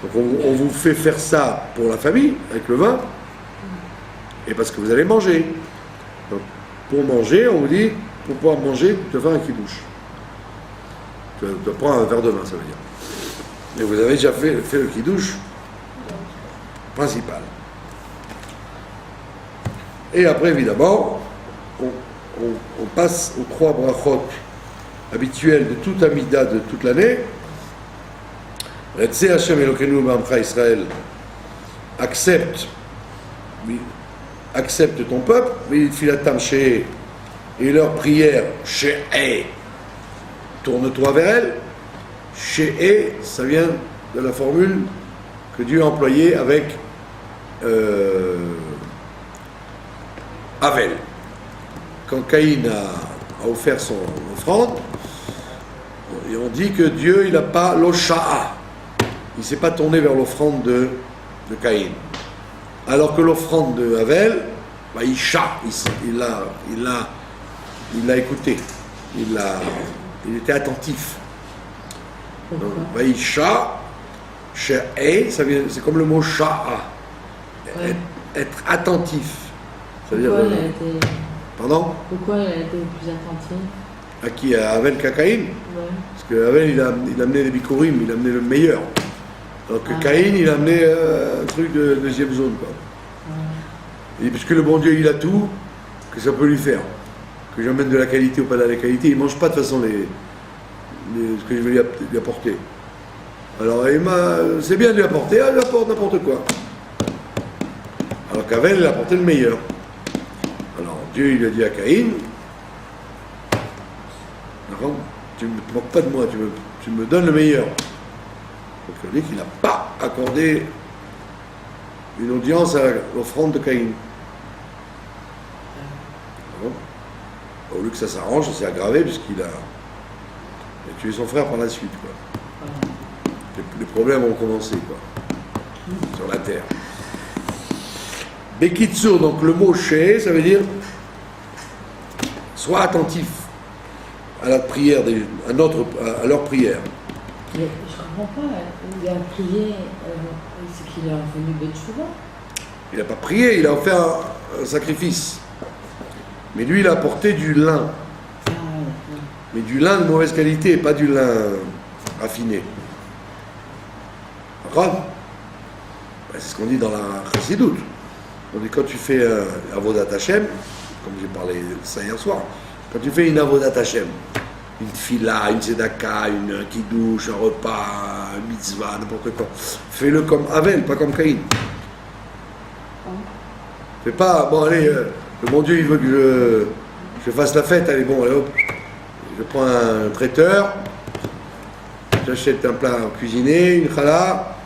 Donc on vous fait faire ça pour la famille, avec le vin, et parce que vous allez manger. Donc pour manger, on vous dit, pour pouvoir manger, tu dois faire un kidouche. Tu dois prendre un verre de vin, ça veut dire. Et vous avez déjà fait le kidouche principal. Et après, évidemment, on passe aux 3 brachot habituels de toute Amida de toute l'année. Retzeh Hashem Elokeinu B'Amcha Israël, accepte ton peuple, Filatam She'e, et leur prière She'e, tourne-toi vers elle. She'e, ça vient de la formule que Dieu a employée avec Avel. Quand Caïn a offert son offrande, et on dit que Dieu, il n'a pas l'Osha'a. Il ne s'est pas tourné vers l'offrande de Caïn. Alors que l'offrande de Havel, il l'a écouté. Il était attentif. Donc, Vaïcha, She'e, c'est comme le mot Sha'a. Être attentif. C'est-à-dire, pardon? Pourquoi elle a été plus attentive? À qui? À Havel qu'à Caïn? Ouais. Parce que Havel, il a amené les bikurim, il a amené le meilleur. Alors que Caïn, il a amené un truc de deuxième zone, quoi. Et puisque le bon Dieu, il a tout, que ça peut lui faire. Que j'emmène de la qualité ou pas de la qualité, il ne mange pas de toute façon ce que je vais lui apporter. Alors, c'est bien de lui apporter, il lui apporte n'importe quoi. Alors qu'Avel, il a apporté le meilleur. Alors, Dieu, il a dit à Caïn, tu ne te moques pas de moi, tu me donnes le meilleur. Donc, il dit qu'il n'a pas accordé une audience à l'offrande de Caïn. Au lieu que ça s'arrange, ça s'est aggravé puisqu'il a tué son frère par la suite, quoi. Les problèmes ont commencé, quoi, sur la terre. Bekitsur, donc le mot She'e, ça veut dire sois attentif à la prière, à leur prière. Mais je ne comprends pas, il a prié, c'est qu'il est revenu Betchouva. Il n'a pas prié, il a offert un sacrifice. Mais lui, il a apporté du lin. Ah, ouais. Mais du lin de mauvaise qualité, pas du lin raffiné. D'accord? C'est ce qu'on dit dans la Chassidoute. On dit quand tu fais un Avodat Hashem, comme j'ai parlé de ça hier soir, quand tu fais une Avodat Hashem, une fila, une tzedaka, un kiddush, un repas, une mitzvah, n'importe quoi. Fais-le comme Avel, pas comme Caïn. Fais pas, bon allez, le bon Dieu il veut que je fasse la fête, allez bon, allez hop, je prends un traiteur, j'achète un plat cuisiné, une challah,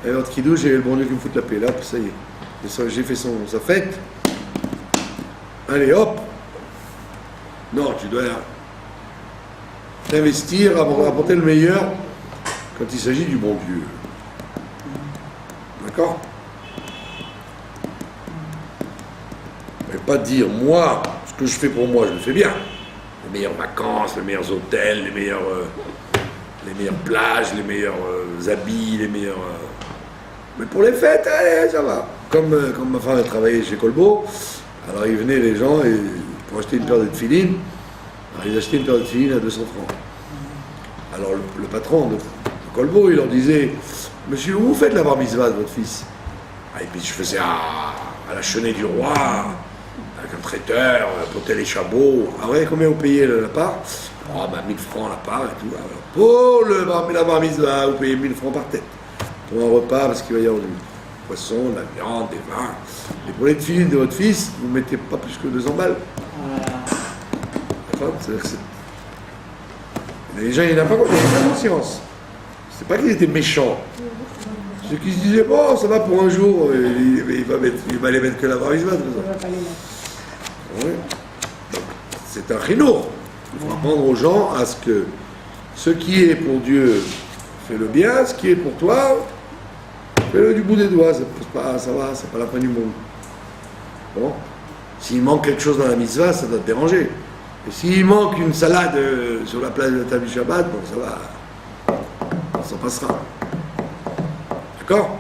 et l'autre qui douche, j'ai le bon Dieu qui me fout la paix, là, ça y est, j'ai fait sa fête, allez hop, non, tu dois t'investir, apporter le meilleur quand il s'agit du bon Dieu. D'accord? Mais pas dire, moi, ce que je fais pour moi, je le fais bien. Les meilleures vacances, les meilleurs hôtels, les meilleures plages, les meilleurs habits, les meilleurs... Mais pour les fêtes, allez, ça va. Comme ma femme a travaillé chez Colbeau, alors ils venaient les gens pour acheter une paire de tefilines. Alors ils achetaient une paire de tefilines à 200 francs. Alors le patron de Colbeau, il leur disait, monsieur, où vous faites la bar mitzvah de votre fils? Et puis je faisais à la Chenée du Roi, avec un traiteur, Potel et Chabot. Ah ouais, combien vous payez la part? Oh, 1000 francs la part et tout. Alors, pour la bar mitzvah, vous payez 1000 francs par tête. Pour un repas, parce qu'il va y avoir du poisson, de la viande, des vins. Et pour les tefilines de votre fils, vous ne mettez pas plus que 200 balles. D'accord? Les gens, ils n'ont pas conscience. C'est pas qu'ils étaient méchants. Ceux qui se disaient, bon, ça va pour un jour, il va les mettre que la bar mitzvah. Ouais. C'est un chinour. Il faut apprendre aux gens à ce que ce qui est pour Dieu, fais le bien, ce qui est pour toi, fais-le du bout des doigts, ça va, c'est pas la fin du monde. Bon. S'il manque quelque chose dans la mitzvah, ça doit te déranger. Et s'il manque une salade sur la place de la table du Shabbat, bon, ça va, ça passera. D'accord?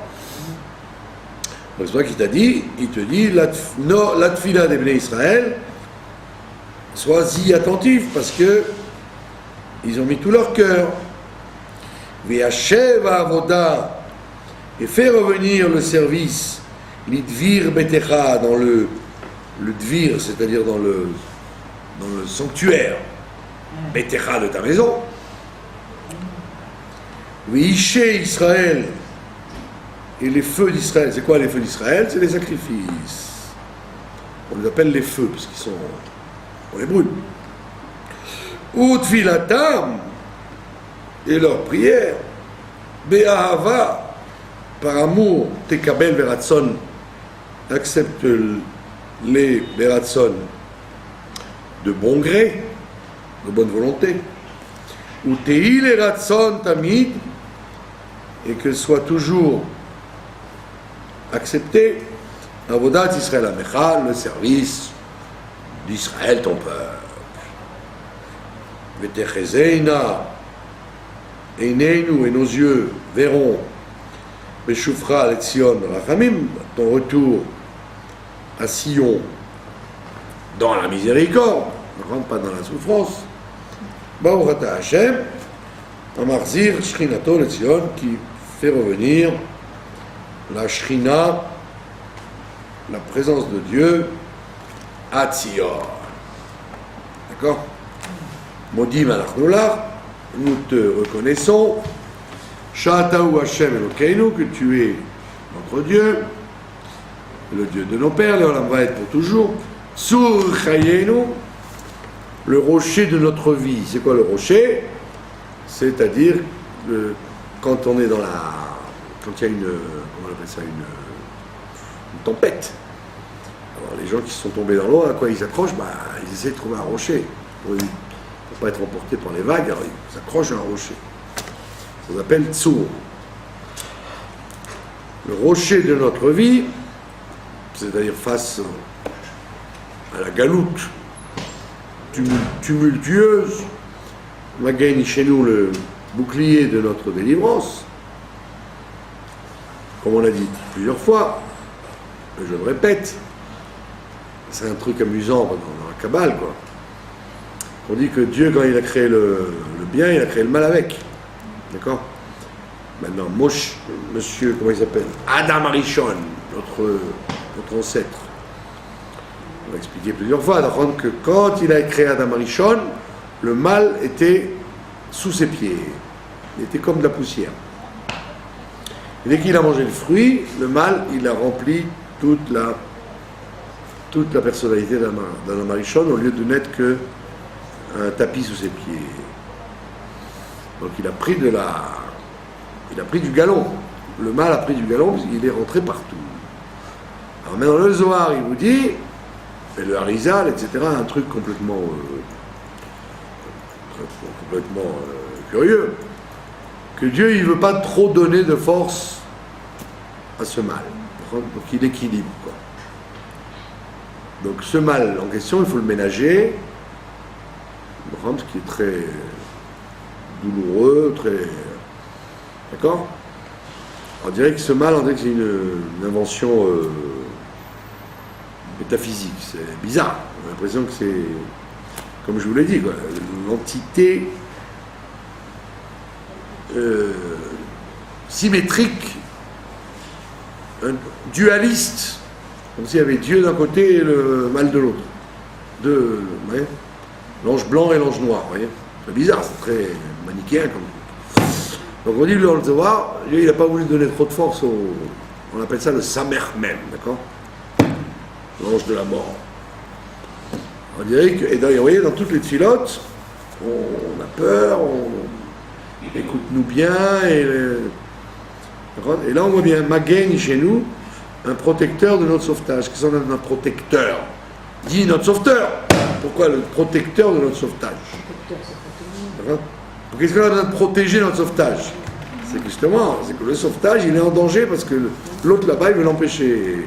Donc c'est toi qui t'a dit, il te dit, la tfila des Bnei Israël, sois-y attentif, parce que ils ont mis tout leur cœur. Ve'ashev avoda, et fais revenir le service, l'idvir betecha, dans le dvir, c'est-à-dire dans le sanctuaire, betecha de ta maison. Ve'ishe Israël, et les feux d'Israël. C'est quoi les feux d'Israël? C'est les sacrifices. On les appelle les feux, parce qu'ils sont... On les brûle. Utfilatam, et leur prière, Be'ahava, par amour, Tekabel Veratson, accepte les Veratson de bon gré, de bonne volonté. Utei les Ratson Tamid, et que soit toujours accepté, Avodat Israël Amecha, le service d'Israël, ton peuple. Vetechezeina, Eineinu, et nos yeux verront, Beshufra Letzion Rachamim, ton retour à Sion dans la miséricorde, ne rentre pas dans la souffrance. Baorata Hashem, Amarzir Shrinato Letzion, qui fait revenir la Shrina, la présence de Dieu, à Tzion. D'accord? Modim alachnulach, nous te reconnaissons, Sha'atahu Hashem Elokeinu, que tu es notre Dieu, le Dieu de nos pères, l'Olam va être pour toujours, Sur Chayenu, le rocher de notre vie. C'est quoi le rocher? C'est-à-dire, quand on est dans la... quand il y a une... comment on appelle ça? Une tempête. Alors les gens qui sont tombés dans l'eau, à quoi ils s'accrochent? Ils essaient de trouver un rocher. Pour ne pas être emportés par les vagues, alors ils s'accrochent à un rocher. Ça s'appelle Tsour. Le rocher de notre vie, c'est-à-dire face à la galoute tumultueuse, Magaini chez nous le bouclier de notre délivrance, comme on l'a dit plusieurs fois, mais je le répète, c'est un truc amusant dans la Kabbale, quoi. On dit que Dieu, quand il a créé le bien, il a créé le mal avec. D'accord? Maintenant, monsieur, comment il s'appelle? Adam Arishon, notre ancêtre. On l'a expliqué plusieurs fois, d'apprendre que quand il a créé Adam Arishon, le mal était sous ses pieds. Il était comme de la poussière. Et dès qu'il a mangé le fruit, le mal, il a rempli toute la personnalité d'un Arishon au lieu de n'être qu'un tapis sous ses pieds. Donc il a pris du galon. Le mal a pris du galon parce qu'il est rentré partout. Alors maintenant le Zohar, il vous dit, et le Harizal, etc., un truc complètement curieux, que Dieu il veut pas trop donner de force à ce mal. Donc il équilibre, quoi. Donc ce mal en question, il faut le ménager, ce qui est très douloureux, très... D'accord? On dirait que ce mal, on dirait que c'est une invention métaphysique. C'est bizarre. On a l'impression que c'est, comme je vous l'ai dit, quoi, l'entité symétrique, un dualiste, comme s'il y avait Dieu d'un côté et le mal de l'autre. Vous voyez, l'ange blanc et l'ange noir. Vous voyez, c'est bizarre, c'est très manichéen comme. Donc on dit dans le Zohar, il n'a pas voulu donner trop de force on appelle ça le Samer même, d'accord? L'ange de la mort. On dirait que, et vous voyez, dans toutes les tfilotes, on a peur, écoute-nous bien, et là on voit bien Magen chez nous, un protecteur de notre sauvetage. Qu'est-ce qu'on a notre protecteur? Dit notre sauveteur. Pourquoi le protecteur de notre sauvetage? Qu'est-ce qu'on a besoin de protéger notre sauvetage? C'est que justement, c'est que le sauvetage, il est en danger parce que l'autre là-bas, il veut l'empêcher.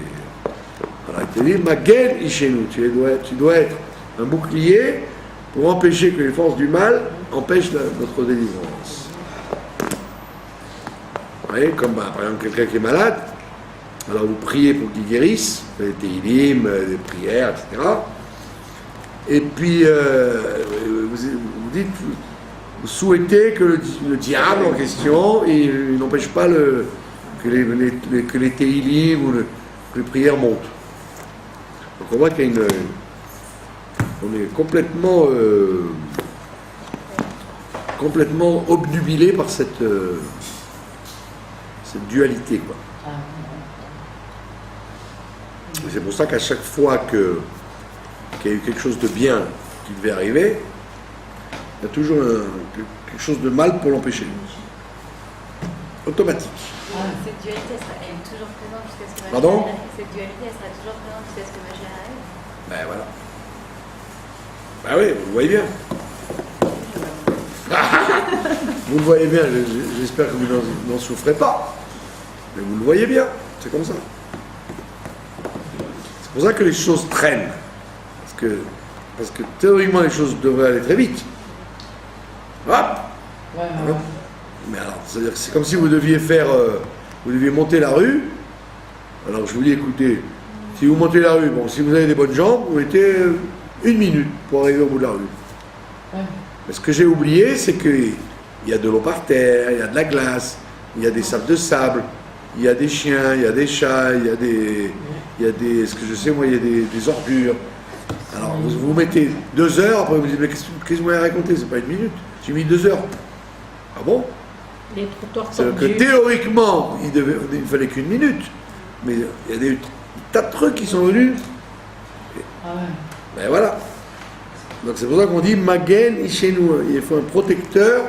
Alors il te dit, Magen chez nous, tu dois être un bouclier pour empêcher que les forces du mal empêchent notre délivrance. Vous voyez, comme par exemple quelqu'un qui est malade, alors vous priez pour qu'il guérisse, vous faites des téhilim, des prières, etc. Et puis vous dites, vous souhaitez que le diable en question, il n'empêche pas que les téhilim ou que les prières montent. Donc on voit qu'il y a on est complètement obnubilé par cette dualité, quoi. Et c'est pour ça qu'à chaque fois qu'il y a eu quelque chose de bien qui devait arriver, il y a toujours quelque chose de mal pour l'empêcher. Automatique. Cette dualité, elle est toujours présente jusqu'à ce que Mashiach Pardon? arrive. Cette dualité, elle sera toujours présente jusqu'à ce que Mashiach arrive. Ben voilà. Ben oui, vous le voyez bien. Vous le voyez bien, j'espère que vous n'en souffrez pas. Mais vous le voyez bien, c'est comme ça. C'est pour ça que les choses traînent. Parce que théoriquement, les choses devraient aller très vite. Hop! Ouais. Mais alors, c'est-à-dire que c'est comme si vous deviez monter la rue. Alors je vous dis, écoutez, si vous montez la rue, bon, si vous avez des bonnes jambes, vous mettez 1 minute pour arriver au bout de la rue. Ouais. Mais ce que j'ai oublié, c'est qu'il y a de l'eau par terre, il y a de la glace, il y a des sables de sable, il y a des chiens, il y a des chats, il y a des, ce que je sais moi, il y a des ordures. Alors vous mettez 2 heures, après vous dites, mais qu'est-ce que vous m'avez raconté? C'est pas 1 minute, j'ai mis 2 heures. Ah bon? Les trottoirs C'est que théoriquement, il fallait qu'1 minute, mais il y a des tas de trucs qui sont venus. Ah ouais. Ben voilà. Donc c'est pour ça qu'on dit Magen chez nous. Il faut un protecteur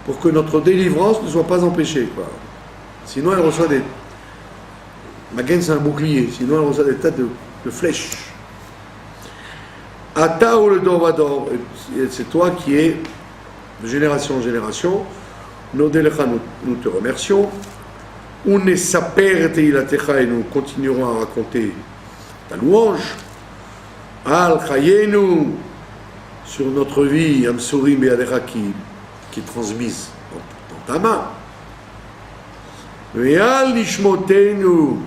pour que notre délivrance ne soit pas empêchée, quoi. Sinon elle reçoit des... Magen c'est un bouclier, sinon elle reçoit des tas de flèches. Ata ou le Dovador, c'est toi qui es de génération en génération. Nodelecha, nous te remercions. Unesaper teilatecha, et nous continuerons à raconter ta louange. Al chayenu, sur notre vie, Amsurim be'adecha, qui est transmise dans ta main. Ve'al nishmotenu,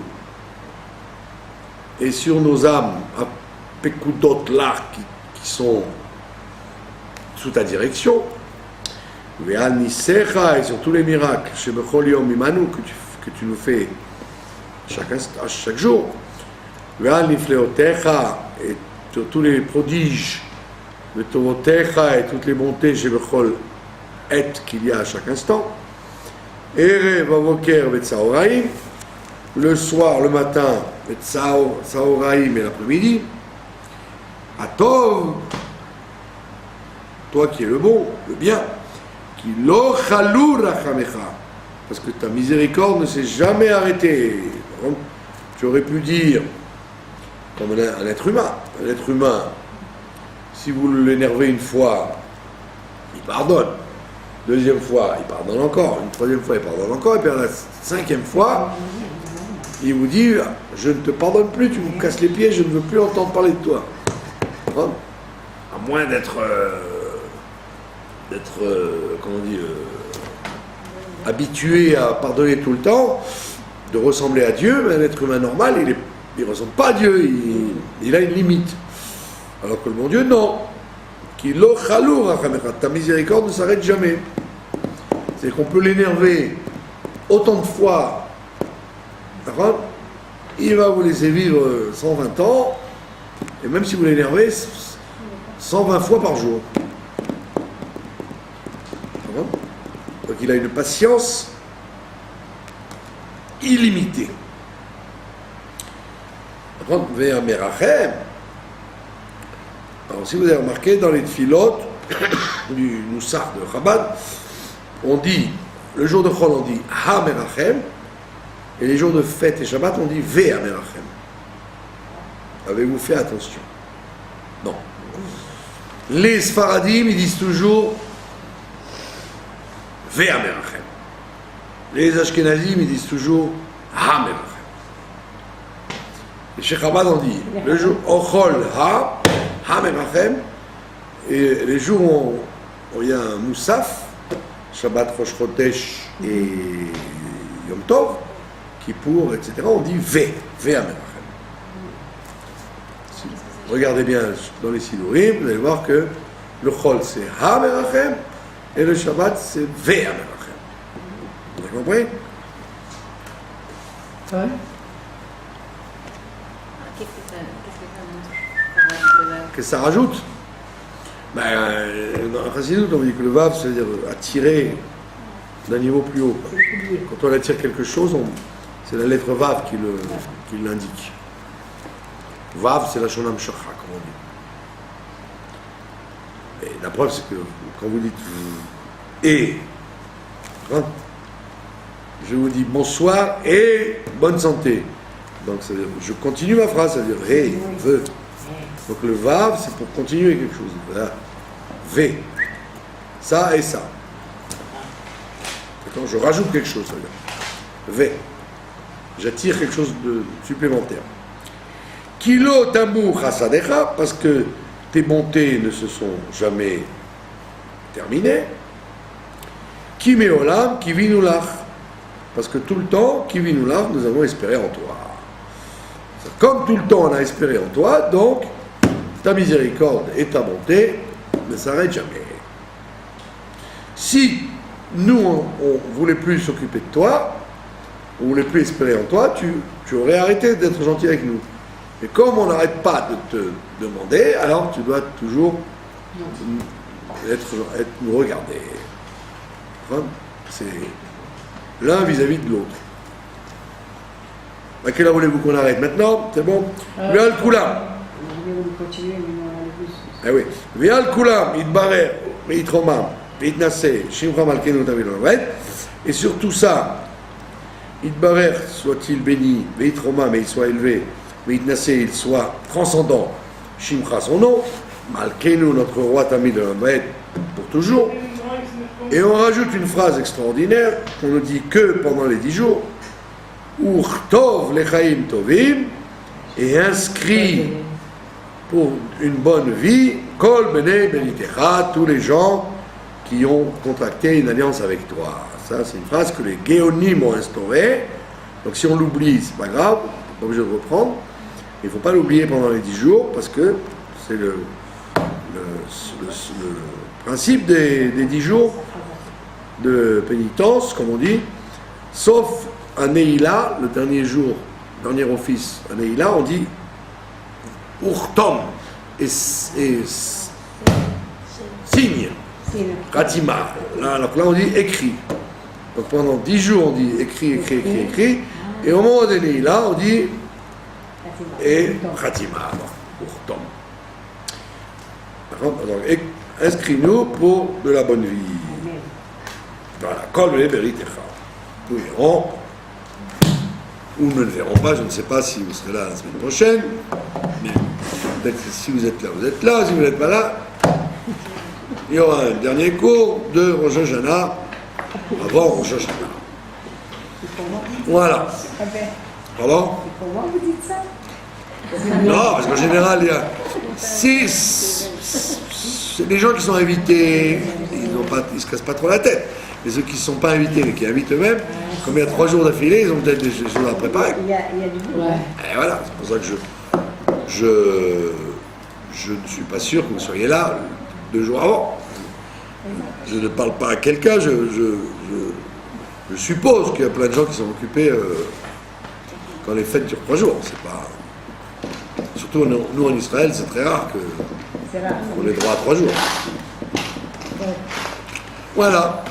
et sur nos âmes, apekudot lach, qui sont sous ta direction. Ve'al nisecha, et sur tous les miracles, shebechol yom imanu, que tu nous fais chaque jour. Ve'al nifleotecha, et sur tous les prodiges, le tovotecha, et toutes les bontés, shebechol et qu'il y a à chaque instant. Erev avoker vetsaoraim, le soir, le matin, vetsaoraim et l'après-midi. Atov, toi qui es le bon, le bien, qui lo chalou rachamecha, parce que ta miséricorde ne s'est jamais arrêtée. Donc, tu aurais pu dire, comme un être humain, si vous l'énervez une fois, il pardonne. Deuxième fois, il pardonne encore. Une troisième fois, il pardonne encore. Et puis à la cinquième fois, il vous dit, je ne te pardonne plus, tu me casses les pieds, je ne veux plus entendre parler de toi. Hein? À moins d'être comment on dit, habitué à pardonner tout le temps, de ressembler à Dieu, mais un être humain normal, il ne ressemble pas à Dieu, il a une limite. Alors que le bon Dieu, non. Ta miséricorde ne s'arrête jamais. C'est qu'on peut l'énerver autant de fois. Il va vous laisser vivre 120 ans, et même si vous l'énervez, 120 fois par jour. Donc il a une patience illimitée. Vers Merachem. Alors si vous avez remarqué, dans les tfilotes du Moussar de Chabad, on dit, le jour de Chol on dit Ha Merachem, et les jours de fête et Shabbat on dit Ve Merachem. Avez-vous fait attention? Non. Les Sfaradim, ils disent toujours Ve Merachem. Les Ashkenazim, ils disent toujours Ha Merachem. Et chez Chabad on dit le jour Ochol Ha Merachem, et les jours où il y a un Moussaf, Shabbat, Rosh Chodesh et Yom Tov, Kippour, etc., on dit Ve Merachem. Si vous regardez bien dans les Sidurim, vous allez voir que le Chol c'est Ha Merachem et le Shabbat c'est Ve Merachem. Vous avez compris? Ouais. Qu'est-ce que ça montre? Qu'est-ce que ça rajoute? Dans la Chassidut, on dit que le Vav, c'est-à-dire attirer d'un niveau plus haut. Quand on attire quelque chose, c'est la lettre Vav qui l'indique. Vav, c'est la Shonam Shokha, comme on dit. Et la preuve, c'est que quand vous dites et, hein, je vous dis bonsoir et bonne santé. Donc, c'est-à-dire, je continue ma phrase, c'est-à-dire ré, veut. Donc le Vav, c'est pour continuer quelque chose. Voilà. V. Ça et ça. D'accord, je rajoute quelque chose, c'est-à-dire V. J'attire quelque chose de supplémentaire. Kilo tamu chasadecha, parce que tes bontés ne se sont jamais terminées. Kimeolam, kivinulach, parce que tout le temps, kivinulach, nous avons espéré en toi. Comme tout le temps on a espéré en toi, donc ta miséricorde et ta bonté ne s'arrêtent jamais. Si nous, on ne voulait plus s'occuper de toi, on ne voulait plus espérer en toi, tu aurais arrêté d'être gentil avec nous. Mais comme on n'arrête pas de te demander, alors tu dois toujours nous regarder. Enfin, c'est l'un vis-à-vis de l'autre. À quelle heure voulez-vous qu'on arrête maintenant? C'est bon? Vial Koulam. Eh oui. Vial Koulam, Idbarer, Veitromam, Veitnase, Shimcha Malkenu Tavilovet. Et sur tout ça, Idbarer, soit-il béni, Veitromam, et il soit élevé, Veitnase, il soit transcendant, Shimcha, son nom, Malkenu, notre roi Tavilovet, pour toujours. Et on rajoute une phrase extraordinaire qu'on ne dit que pendant les 10 jours. Urtov lechaim tovim, et inscrit pour une bonne vie kol bnei benitecha, tous les gens qui ont contracté une alliance avec toi. Ça, c'est une phrase que les Géonim ont instaurée. Donc si on l'oublie, c'est pas grave, on n'est pas obligé de reprendre. Il ne faut pas l'oublier pendant les 10 jours parce que c'est le principe des 10 jours de pénitence, comme on dit, sauf à Neila, le dernier jour, dernier office, à Neila, on dit Urtom et signe, Khatima. Là, alors là, on dit écrit. Donc pendant 10 jours, on dit écrit. Et au moment des là, on dit et Khatima, pour Tom. D'accord? Donc, inscris-nous pour de la bonne vie. Voilà, Kol Be'Beritecha. Nous verrons, ou nous ne le verrons pas, je ne sais pas si vous serez là la semaine prochaine, mais peut-être que si vous êtes là, si vous n'êtes pas là, il y aura un dernier cours de Rosh Hashanah, avant Rosh Hashanah. Voilà. Pardon? Comment vous dites ça? Non, parce qu'en général, il y a. C'est les gens qui sont invités, ils ne se cassent pas trop la tête. Mais ceux qui ne sont pas invités, mais qui invitent eux-mêmes, comme il y a 3 jours d'affilée, ils ont peut-être des choses à préparer. Il y a du boulot. Ouais. Et voilà, c'est pour ça que je ne suis pas sûr que vous soyez là 2 jours avant. Je ne parle pas à quelqu'un, je suppose qu'il y a plein de gens qui sont occupés quand les fêtes durent 3 jours. C'est pas. Surtout nous en Israël, c'est très rare C'est rare. qu'on ait droit à 3 jours. Voilà.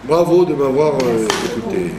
Bravo de m'avoir écouté.